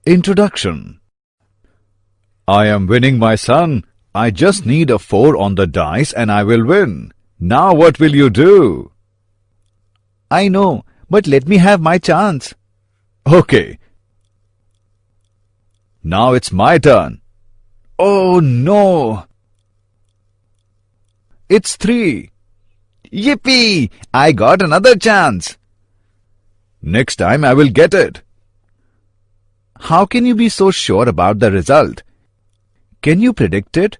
Introduction. I am winning, my son. I just need a 4 on the dice and I will win. Now what will you do? I know, but let me have my chance. Okay. Now it's my turn. Oh no! It's 3. Yippee! I got another chance. Next time I will get it. How can you be so sure about the result? Can you predict it?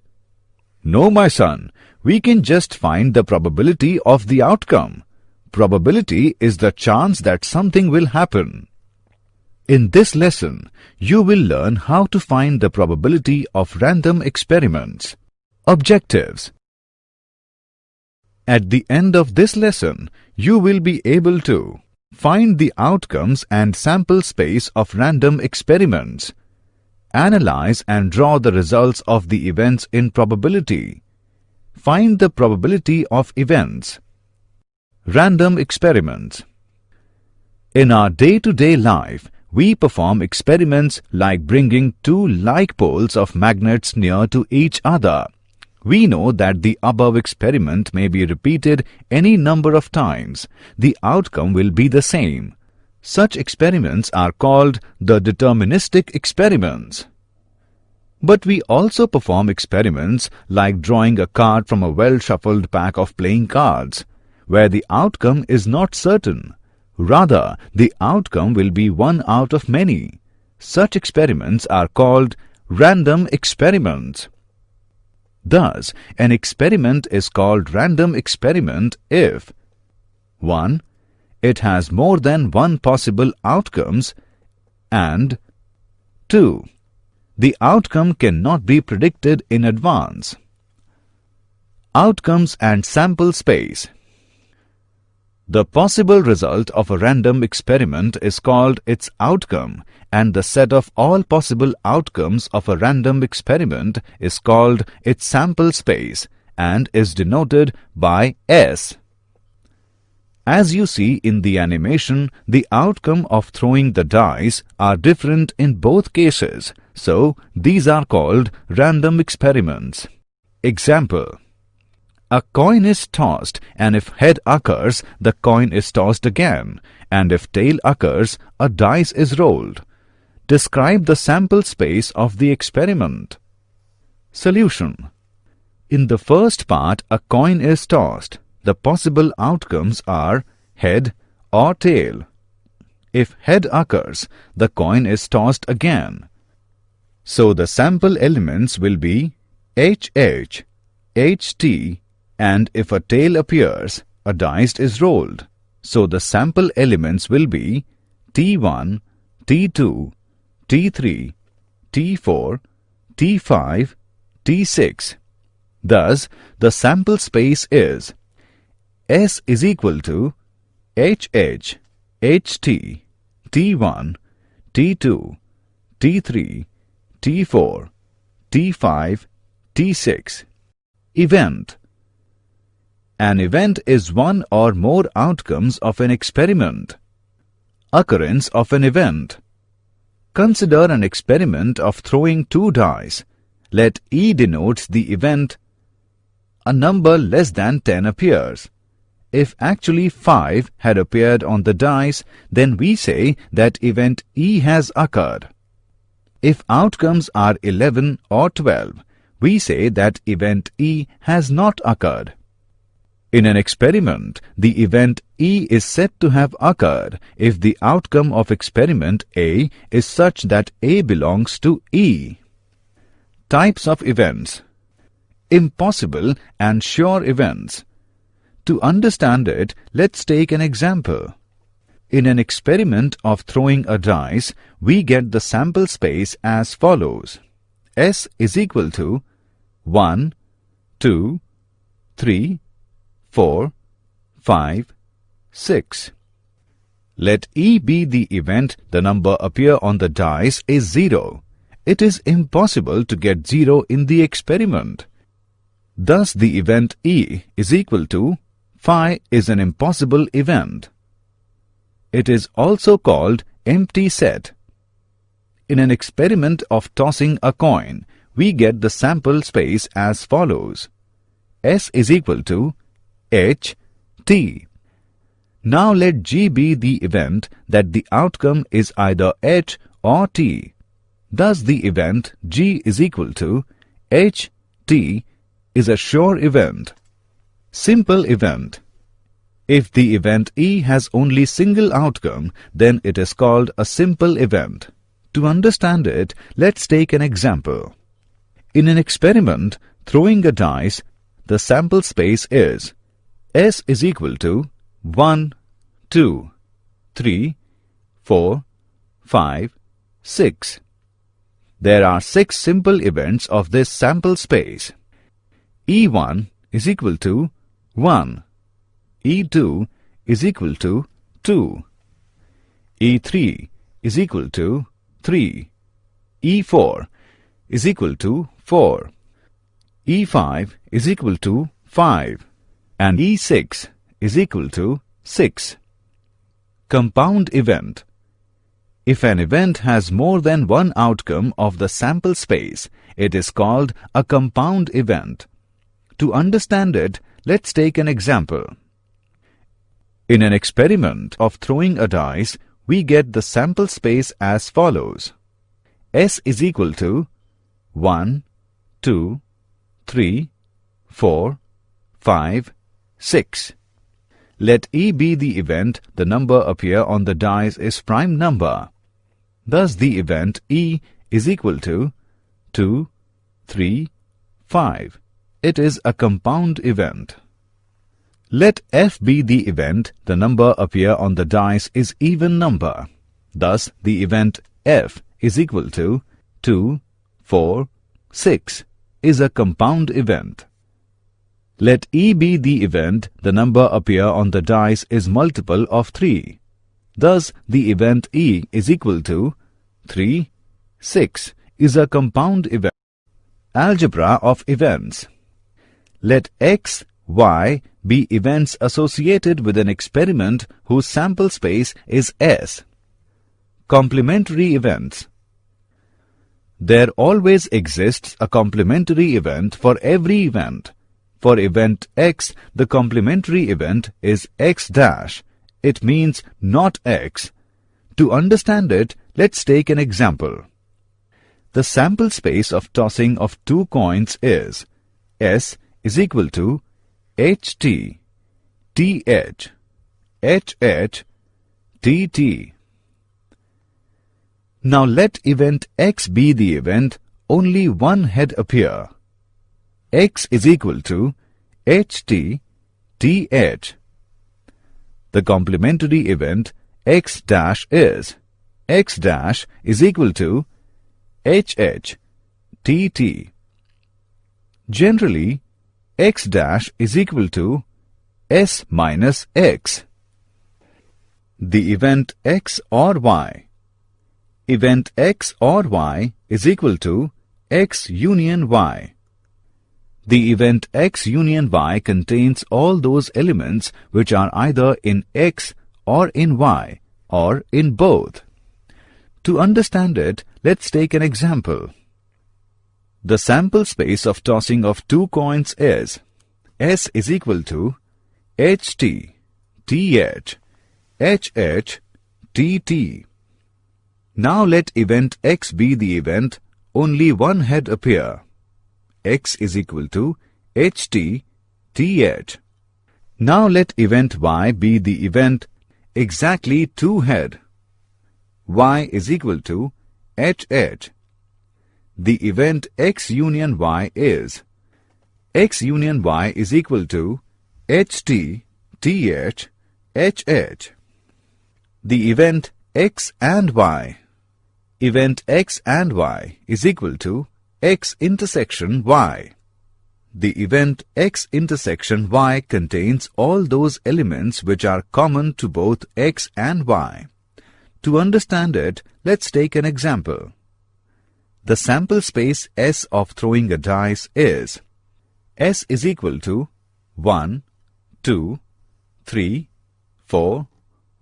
No, my son. We can just find the probability of the outcome. Probability is the chance that something will happen. In this lesson, you will learn how to find the probability of random experiments. Objectives. At the end of this lesson, you will be able to find the outcomes and sample space of random experiments. Analyze and draw the results of the events in probability. Find the probability of events. Random experiments. In our day-to-day life, we perform experiments like bringing 2 like poles of magnets near to each other. We know that the above experiment may be repeated any number of times. The outcome will be the same. Such experiments are called the deterministic experiments. But we also perform experiments like drawing a card from a well-shuffled pack of playing cards, where the outcome is not certain. Rather, the outcome will be one out of many. Such experiments are called random experiments. Thus, an experiment is called random experiment if 1. It has more than one possible outcomes, and 2. The outcome cannot be predicted in advance. Outcomes and sample space. The possible result of a random experiment is called its outcome, and the set of all possible outcomes of a random experiment is called its sample space and is denoted by S. As you see in the animation, the outcome of throwing the dice are different in both cases, so these are called random experiments. Example. A coin is tossed, and if head occurs, the coin is tossed again, and if tail occurs, a dice is rolled. Describe the sample space of the experiment. Solution. In the first part, a coin is tossed. The possible outcomes are head or tail. If head occurs, the coin is tossed again. So the sample elements will be HH, HT, and if a tail appears, a dice is rolled. So the sample elements will be T1, T2, T3, T4, T5, T6. Thus, the sample space is S is equal to HH, HT, T1, T2, T3, T4, T5, T6. Event. An event is one or more outcomes of an experiment. Occurrence of an event. Consider an experiment of throwing 2 dice. Let E denotes the event. A number less than 10 appears. If actually 5 had appeared on the dice, then we say that event E has occurred. If outcomes are 11 or 12, we say that event E has not occurred. In an experiment, the event E is said to have occurred if the outcome of experiment A is such that A belongs to E. Types of events. Impossible and sure events. To understand it, let's take an example. In an experiment of throwing a dice, we get the sample space as follows. S is equal to 1, 2, 3, 4, 5, 6. Let E be the event the number appear on the dice is 0. It is impossible to get 0 in the experiment. Thus the event E is equal to phi is an impossible event. It is also called empty set. In an experiment of tossing a coin, we get the sample space as follows. S is equal to H, T. Now let G be the event that the outcome is either H or T. Thus the event G is equal to H, T is a sure event. Simple event. If the event E has only single outcome, then it is called a simple event. To understand it, let's take an example. In an experiment, throwing a dice, the sample space is S is equal to 1, 2, 3, 4, 5, 6. There are 6 simple events of this sample space. E1 is equal to 1. E2 is equal to 2. E3 is equal to 3. E4 is equal to 4. E5 is equal to 5. And E6 is equal to 6. Compound event. If an event has more than one outcome of the sample space, it is called a compound event. To understand it, let's take an example. In an experiment of throwing a dice, we get the sample space as follows. S is equal to 1, 2, 3, 4, 5, 6. Let E be the event the number appear on the dice is prime number. Thus the event E is equal to 2, 3, 5. It is a compound event. Let F be the event the number appear on the dice is even number. Thus the event F is equal to 2, 4, 6 is a compound event. Let E be the event the number appear on the dice is multiple of 3. Thus the event E is equal to 3, 6 is a compound event. Algebra of events. Let X, Y be events associated with an experiment whose sample space is S. Complementary events. There always exists a complementary event for every event. For event X, the complementary event is X dash. It means not X. To understand it, let's take an example. The sample space of tossing of 2 coins is S is equal to HT, TH, HH, TT. Now let event X be the event only one head appear. X is equal to HT, TH. The complementary event X dash is X dash is equal to HH, TT. Generally, X dash is equal to S minus X. The event X or Y. Event X or Y is equal to X union Y. The event X union Y contains all those elements which are either in X or in Y or in both. To understand it, let's take an example. The sample space of tossing of 2 coins is S is equal to HT, TH, HH, TT. Now let event X be the event only one head appear. X is equal to HT, TH. Now let event Y be the event exactly 2 head. Y is equal to HH. The event X union Y is X union Y is equal to HT, TH, HH. The event X and Y. Event X and Y is equal to X intersection Y. The event X intersection Y contains all those elements which are common to both X and Y. To understand it, let's take an example. The sample space S of throwing a dice is S is equal to 1, 2, 3, 4,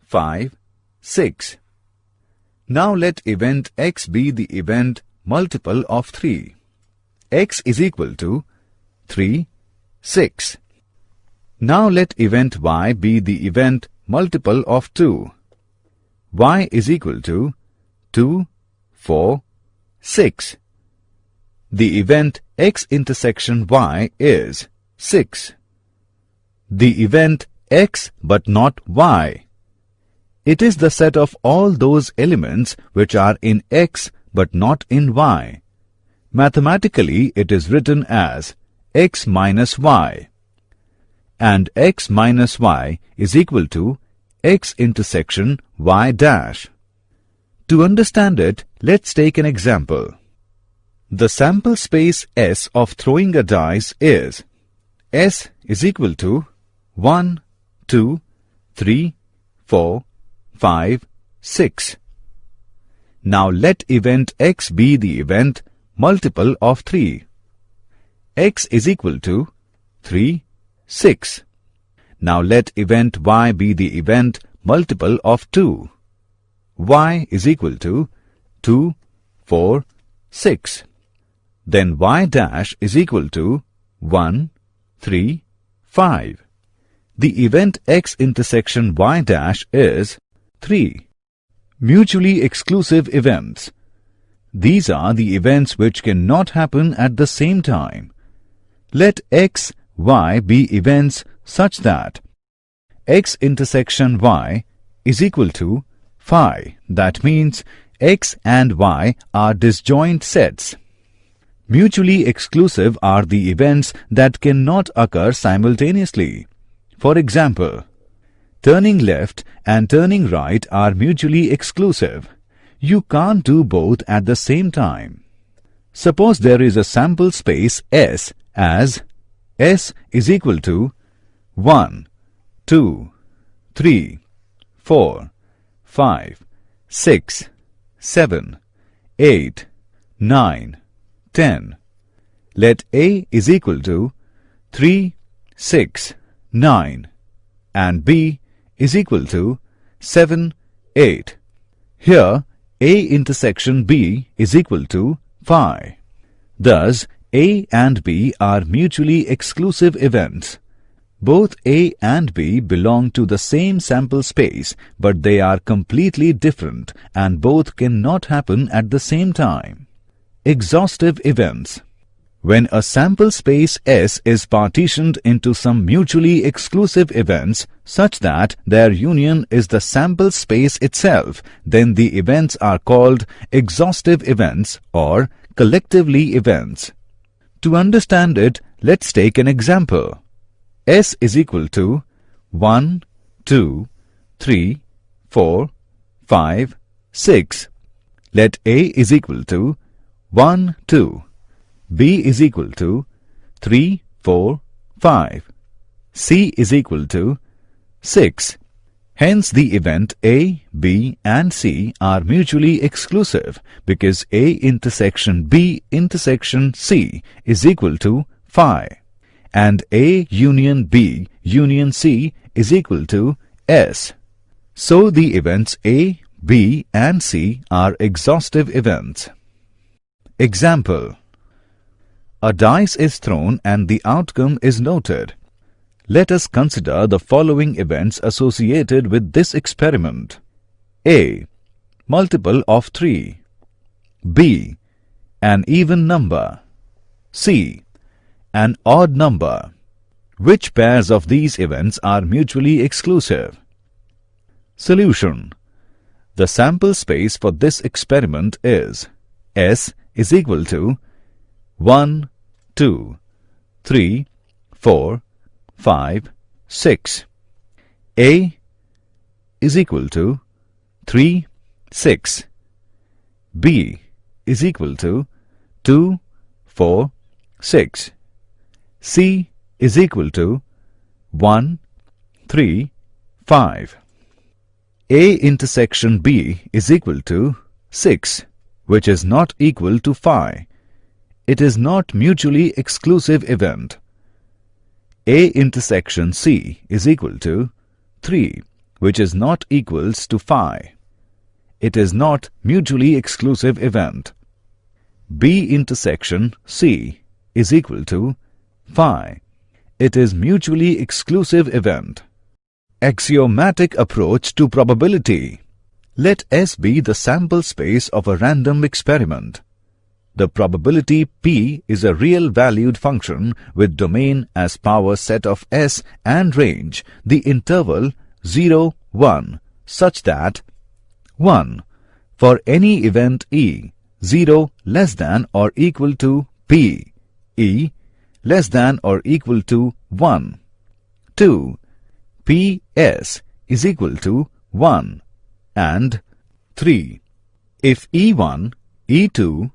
5, 6. Now let event x be the event multiple of 3. X is equal to 3, 6. Now let event y be the event multiple of 2. Y is equal to 2, 4, 6. The event x intersection y is 6. The event x but not y. It is the set of all those elements which are in x but not in y. Mathematically, it is written as x minus y. And x minus y is equal to x intersection y dash. To understand it, let's take an example. The sample space S of throwing a dice is S is equal to 1, 2, 3, 4, 5, 6. Now let event x be the event multiple of 3. X is equal to 3, 6. Now let event y be the event multiple of 2. Y is equal to 2, 4, 6. Then y dash is equal to 1, 3, 5. The event x intersection y dash is 3. Mutually exclusive events. These are the events which cannot happen at the same time. Let x, y be events such that x intersection y is equal to phi. That means x and y are disjoint sets. Mutually exclusive are the events that cannot occur simultaneously. For example, turning left and turning right are mutually exclusive. You can't do both at the same time. Suppose there is a sample space S as S is equal to 1, 2, 3, 4, 5, 6, 7, 8, 9, 10. Let A is equal to 3, 6, 9 and B is equal to 7, 8. Here A intersection B is equal to phi. Thus, A and B are mutually exclusive events. Both A and B belong to the same sample space, but they are completely different and both cannot happen at the same time. Exhaustive events. When a sample space S is partitioned into some mutually exclusive events such that their union is the sample space itself, then the events are called exhaustive events or collectively events. To understand it, let's take an example. S is equal to 1, 2, 3, 4, 5, 6. Let A is equal to 1, 2. B is equal to 3, 4, 5. C is equal to 6. Hence the event A, B and C are mutually exclusive because A intersection B intersection C is equal to phi and A union B union C is equal to S. So the events A, B and C are exhaustive events. Example. A dice is thrown and the outcome is noted. Let us consider the following events associated with this experiment. A. Multiple of 3. B. An even number. C. An odd number. Which pairs of these events are mutually exclusive? Solution. The sample space for this experiment is S is equal to 1, 2, 3, 4, 5, 6. A is equal to 3, 6. B is equal to 2, 4, 6. C is equal to 1, 3, 5. A intersection B is equal to 6, which is not equal to phi. It is not mutually exclusive event. A intersection C is equal to 3, which is not equals to phi. It is not mutually exclusive event. B intersection C is equal to phi. It is mutually exclusive event. Axiomatic approach to probability. Let S be the sample space of a random experiment. The probability P is a real valued function with domain as power set of S and range, the interval 0, 1, such that 1. For any event E, 0 less than or equal to P, E less than or equal to 1. 2. Ps is equal to 1. And 3. If E1, E2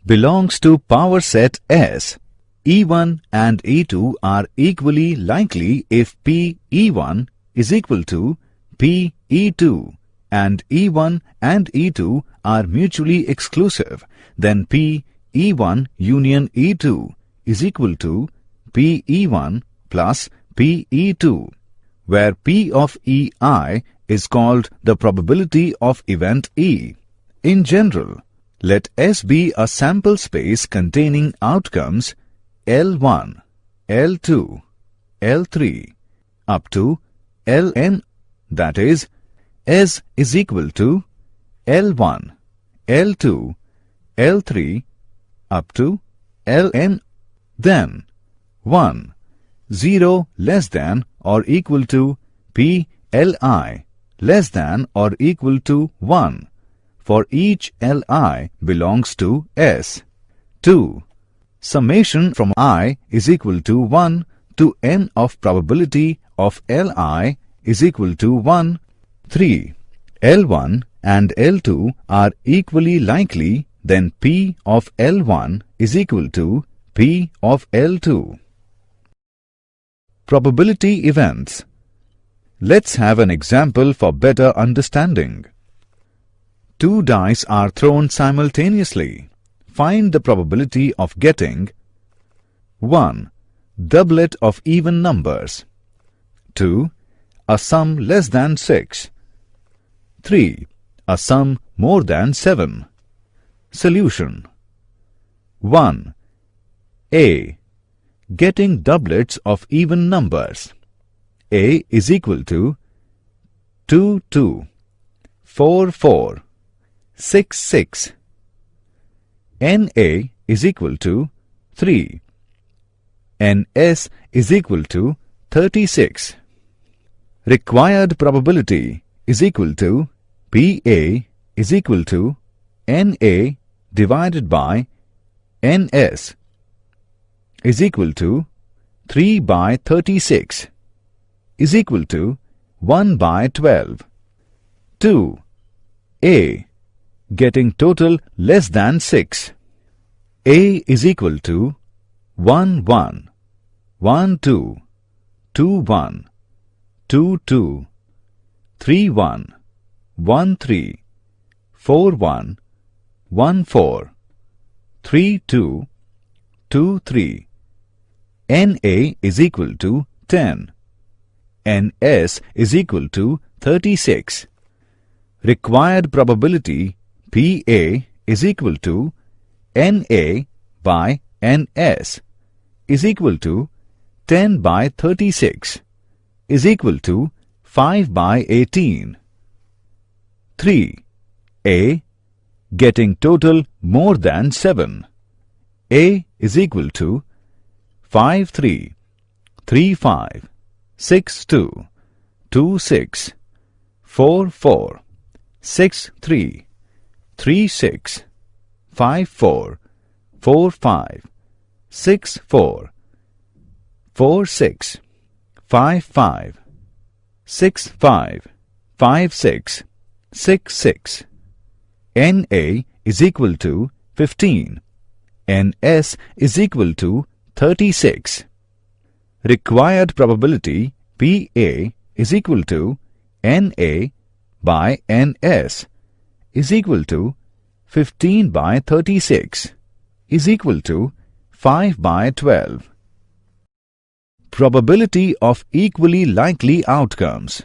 belongs to power set S, E1 and E2 are equally likely if P E1 is equal to P E2 and E1 and E2 are mutually exclusive, then P E1 union E2 is equal to P E1 plus P E2, where P of EI is called the probability of event E. In general, let S be a sample space containing outcomes L1, L2, L3 up to Ln, that is, S is equal to L1, L2, L3 up to Ln, then 1, 0 less than or equal to P Li less than or equal to 1 for each Li belongs to S. 2. Summation from I is equal to 1 to n of probability of Li is equal to 1. 3. L1 and L2 are equally likely, then P of L1 is equal to P of L2. Probability events. Let's have an example for better understanding. 2 dice are thrown simultaneously. Find the probability of getting 1. Doublet of even numbers. 2. A sum less than 6. 3. A sum more than 7. Solution. 1. A. Getting doublets of even numbers. A is equal to 2, 2, 4, 4, 6, 6. NA is equal to 3. NS is equal to 36. Required probability is equal to PA is equal to NA divided by NS is equal to 3 by 36 is equal to 1 by 12. 2. A. Getting total less than 6. A is equal to 1, 1, 1, 2, 2, 1, 2, 2, 3, 1, 1, 3, 4, 1, 1, 4, 3, 2, 2, 3. NA is equal to 10. NS is equal to 36. Required probability PA is equal to NA by NS is equal to 10 by 36 is equal to 5 by 18. 3. A. Getting total more than 7. A is equal to 5, 3, 3, 5, 6, 2, 2, 6, 4, 4, 6, 3, 3, 6, 5, 4, 4, 5, 6, 4, 4, 6, 5, 5, 6, 5, 5, 6, 6, 6. NA is equal to 15. NS is equal to 36. Required probability PA is equal to NA by NS is equal to 15 by 36 is equal to 5 by 12. Probability of equally likely outcomes.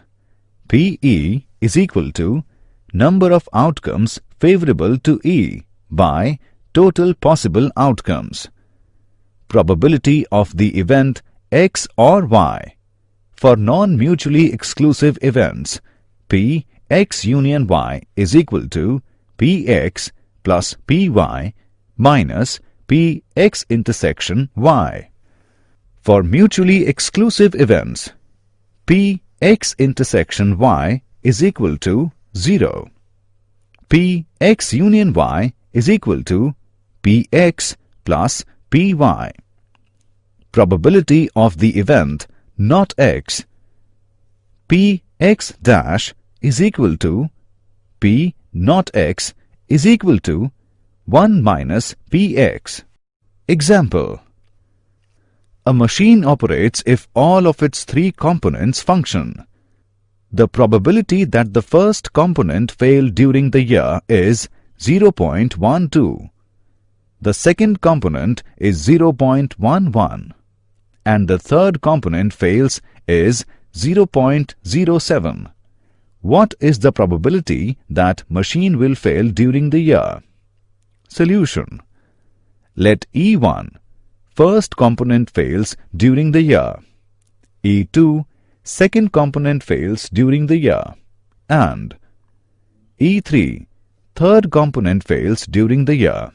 PE is equal to number of outcomes favorable to E by total possible outcomes. Probability of the event X or Y. For non-mutually exclusive events, P X union Y is equal to Px plus Py minus Px intersection Y. For mutually exclusive events, Px intersection Y is equal to 0. Px union Y is equal to Px plus Py. Probability of the event not X. Px dash is equal to P not X is equal to 1 minus Px. Example. A machine operates if all of its three components function. The probability that the first component fail during the year is 0.12. The second component is 0.11. And the third component fails is 0.07. What is the probability that machine will fail during the year? Solution. Let E1, first component fails during the year. E2, second component fails during the year. And E3, third component fails during the year.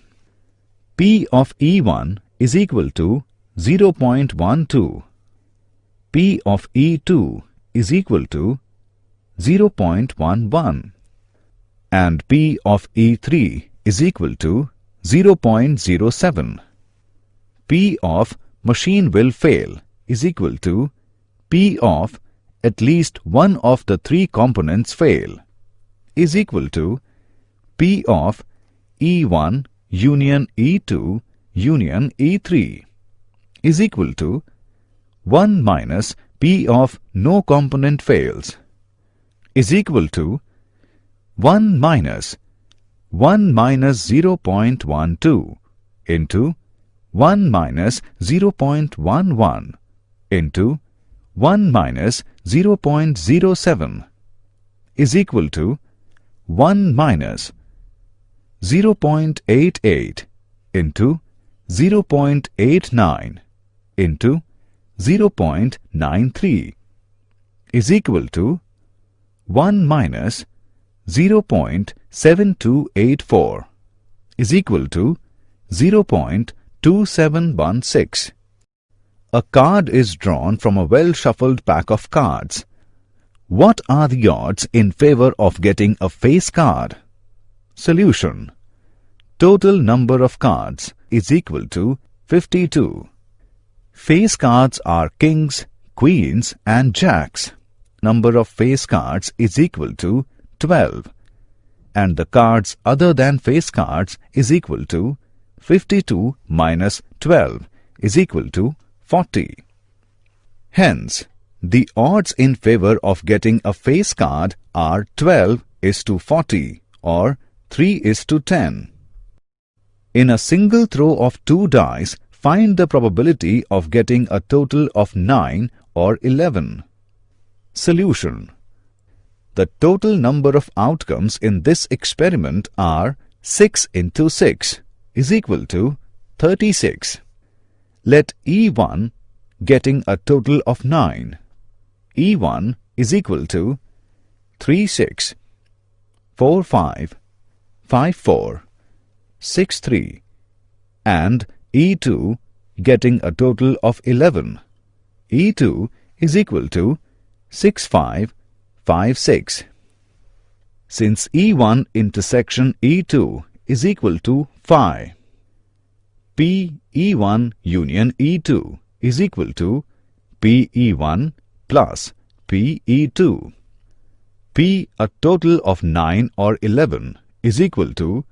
P of E1 is equal to 0.12. P of E2 is equal to 0.11 and P of E3 is equal to 0.07. P of machine will fail is equal to P of at least one of the three components fail is equal to P of E1 union E2 union E3 is equal to 1 minus P of no component fails is equal to 1 minus 0.12 into 1 minus 0.11 into 1 minus 0.07 is equal to 1 minus 0.88 into 0.89 into 0.93 is equal to 1 minus 0.7284 is equal to 0.2716. A card is drawn from a well-shuffled pack of cards. What are the odds in favor of getting a face card? Solution. Total number of cards is equal to 52. Face cards are kings, queens and jacks. Number of face cards is equal to 12. And the cards other than face cards is equal to 52 minus 12 is equal to 40. Hence, the odds in favor of getting a face card are 12:40 or 3:10. In a single throw of 2 dice, find the probability of getting a total of 9 or 11. Solution. The total number of outcomes in this experiment are 6 into 6 is equal to 36. Let E1 getting a total of 9. E1 is equal to 36, 45, 54, 63 and E2 getting a total of 11. E2 is equal to 6556. Since E1 intersection E2 is equal to phi, P E1 union E2 is equal to P E1 plus P E2. P a total of 9 or 11 is equal to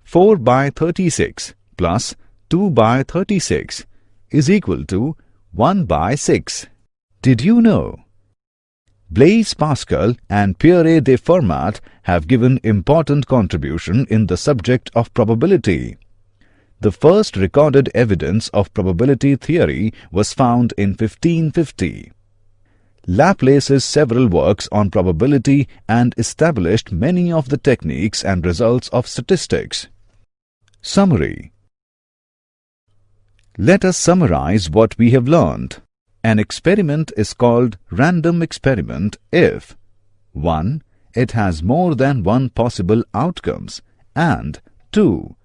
4 by 36 plus 2 by 36 is equal to 1 by 6. Did you know? Blaise Pascal and Pierre de Fermat have given important contribution in the subject of probability. The first recorded evidence of probability theory was found in 1550. Laplace's several works on probability and established many of the techniques and results of statistics. Summary. Let us summarize what we have learned. An experiment is called random experiment if 1. It has more than one possible outcomes, and 2.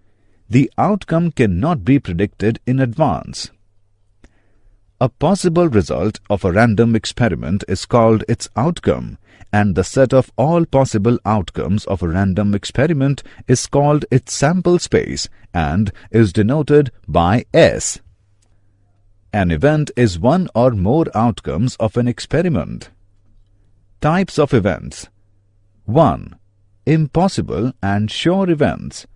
The outcome cannot be predicted in advance. A possible result of a random experiment is called its outcome, and the set of all possible outcomes of a random experiment is called its sample space and is denoted by S. An event is one or more outcomes of an experiment. Types of events. 1. Impossible and sure events.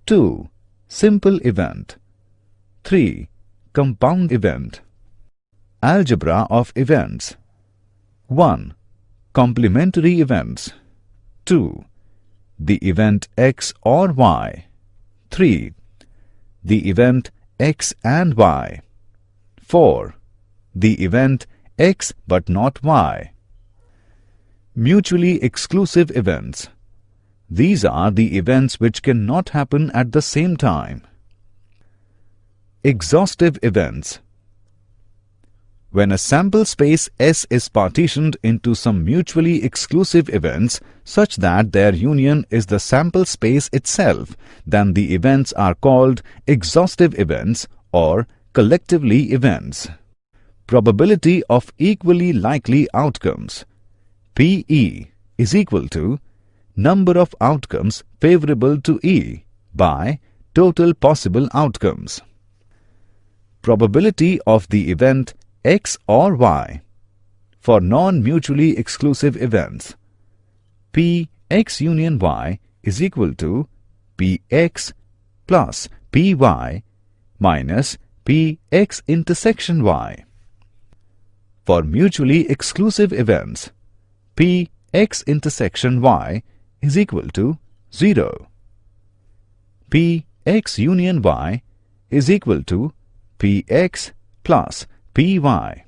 2. Simple event. 3. Compound event. Algebra of events. 1. Complementary events. 2. The event X or Y. 3. The event X and Y. 4. The event X but not Y. Mutually exclusive events. These are the events which cannot happen at the same time. Exhaustive events. When a sample space S is partitioned into some mutually exclusive events such that their union is the sample space itself, then the events are called exhaustive events or collectively events. Probability of equally likely outcomes. PE is equal to number of outcomes favorable to E by total possible outcomes. Probability of the event X or Y. For non-mutually exclusive events, Px union Y is equal to Px plus Py minus Px intersection Y. For mutually exclusive events, Px intersection Y is equal to 0. Px union Y is equal to Px plus Py. Probability